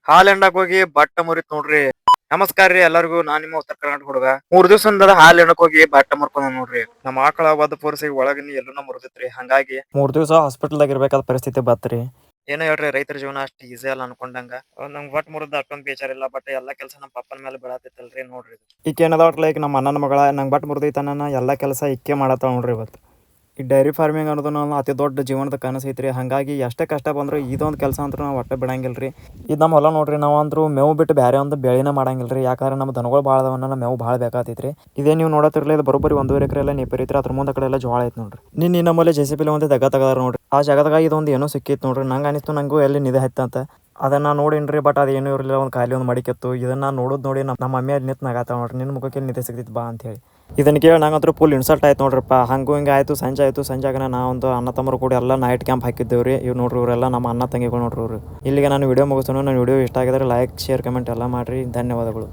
ಹಾಲ್ ಎಂಡಕ್ ಹೋಗಿ ಬಟ್ಟ ಮುರಿತ್ ನೋಡ್ರಿ. ನಮಸ್ಕಾರ ರೀ ಎಲ್ಲರಿಗೂ, ನಾನ್ ನಿಮ್ಮ ಉತ್ತರ ಕರ್ನಾಟಕ ಹುಡುಗ. 3 ದಿವ್ಸದಿಂದ ಹಾಲ್ ಎಣಕ್ ಹೋಗಿ ಬಟ್ಟ ಮುರ್ಕೊಂಡ್ ನೋಡ್ರಿ. ನಮ್ಮ ಆಕಳ ಒದ್ ಪೋರ್ಸಿ ಒಳಗಿನ ಎಲ್ಲನ ಮುರಿದಿತ್ರಿ. ಹಂಗಾಗಿ 3 ದಿವ್ಸ ಹಾಸ್ಪಿಟಲ್ ಇರ್ಬೇಕಾದ ಪರಿಸ್ಥಿತಿ ಬತ್ರಿ. ಏನೋ ಹೇಳ್ರಿ, ರೈತರ ಜೀವನ ಅಷ್ಟ್ ಈಸಿ ಅಲ್ಲ ಅನ್ಕೊಂಡಂಗ. ನಂಗ್ ಬಟ್ ಮುರಿದ ಅಷ್ಟೊಂದ್ ಬೇಜಾರಿಲ್ಲ, ಬಟ್ ಎಲ್ಲಾ ಕೆಲಸ ನಮ್ ಪಪ್ಪನ ಮೇಲೆ ಬೀಳಾತಿತ್ತಲ್ರಿ ನೋಡ್ರಿ. ಈಕೆ ಏನದ ಲೈಕ್ ನಮ್ಮ ಅಣ್ಣನ ಮಗಳ, ನಂಗ್ ಬಟ್ ಮುರಿದೈತನ ಎಲ್ಲಾ ಕೆಲಸ ಇಕ್ಕೆ ಮಾಡತ್ತಾಳ ನೋಡ್ರಿ ಇವತ್ತು. ಈ ಡೈರಿ ಫಾರ್ಮಿಂಗ್ ಅನ್ನೋದು ನಾವು ಅತಿ ದೊಡ್ಡ ಜೀವನದ ಕನಸು ಐತ್ರಿ. ಹಾಗಾಗಿ ಎಷ್ಟೇ ಕಷ್ಟ ಬಂದ್ರು ಇದೊಂದು ಕೆಲಸ ಅಂತೂ ನಾವು ಒಟ್ಟೆ ಬಿಡಂಗಿಲ್ರಿ. ಇದು ನಮ್ಮ ಹೊಲ ನೋಡ್ರಿ, ನಾವು ಅಂದ್ರೂ ಮೇವು ಬಿಟ್ಟು ಬೇರೆ ಒಂದು ಬೆಳೆನ ಮಾಡಂಗಿಲ್ರಿ. ಯಾಕಂದ್ರೆ ನಮ್ಮ ದನಗಳು ಭಾಳ ಅದಾವನ್ನ ಮೇವು ಭಾಳ ಬೇಕಾತೈತ್ರಿ. ಇದೇ ನೀವು ನೋಡತ್ತಿರಲಿಲ್ಲ, ಇದು ಬರೋಬ್ಬರಿ 1.5 ಎಕರೆ ಎಲ್ಲ ನೀಪರ್ ಐತ್ರಿ. ಅದ್ರ ಮುಂದೆ ಕಡೆ ಎಲ್ಲ ಜೋಳ ಐತೆ ನೋಡ್ರಿ. ನಿನ್ನ ನಮ್ಮಲ್ಲಿ ಜೆಸಿಬಿ ಒಂದು ತೆಗ ತೆಗದಾರ ನೋಡ್ರಿ. ಆ ಜಾಗದಾಗ ಇದೊಂದು ಏನೋ ಸಿಕ್ಕಿತ್ತು ನೋಡ್ರಿ. ನಂಗೆ ಅನಿಸ್ತು ನಂಗೂ ಎಲ್ಲಿ ನಿಧಿ ಹತ್ತಂತ. ಅದನ್ನ ನೋಡಿನ್ರಿ, ಬಟ್ ಅದೇನು ಇರಲಿಲ್ಲ, ಒಂದು ಖಾಲಿ ಒಂದು ಮಡಿಕೆತ್ತು. ಇದನ್ನ ನೋಡೋದು ನೋಡಿ ನಮ್ಮ ಮಮ್ಮಿ ಅಲ್ಲಿ ನಿಂತು ನಗಾತಾಳ ನೋಡ್ರಿ, ನಿನ್ನ ಮುಖಕ್ಕೆ ನಿಧಿ ಸಿಗ್ತಿತ್ತು ಬಾ ಅಂತ ಹೇಳಿ. ಇದನ್ನ ಕೇಳಿ ನಂಗಂತೂ ಫುಲ್ ಇನ್ಸಲ್ಟ್ ಆಯ್ತು ನೋಡ್ರಿಪ್ಪ. ಹಂಗೂ ಹಿಂಗೆ ಆಯಿತು, ಸಂಜೆ ಆಯಿತು. ಸಂಜೆಗೆ ನಾವೊಂದು ಅಣ್ಣ ತಮ್ಮರು ಕೂಡ ಎಲ್ಲ ನೈಟ್ ಕ್ಯಾಂಪ್ ಹಾಕಿದ್ದೇವೆ ರೀ. ಇವ್ರು ನೋಡ್ರಿ, ಇವರೆಲ್ಲ ನಮ್ಮ ಅಣ್ಣ ತಂಗಿಗಳು ನೋಡ್ರಿ ಇವರು. ಇಲ್ಲಿಗೆ ನಾನು ವಿಡಿಯೋ ಮುಗಿಸ್ತಾನೆ. ನನ್ನ ವಿಡಿಯೋ ಇಷ್ಟ ಆಗಿದ್ರೆ ಲೈಕ್, ಶೇರ್, ಕಮೆಂಟ್ ಎಲ್ಲ ಮಾಡಿರಿ. ಧನ್ಯವಾದಗಳು.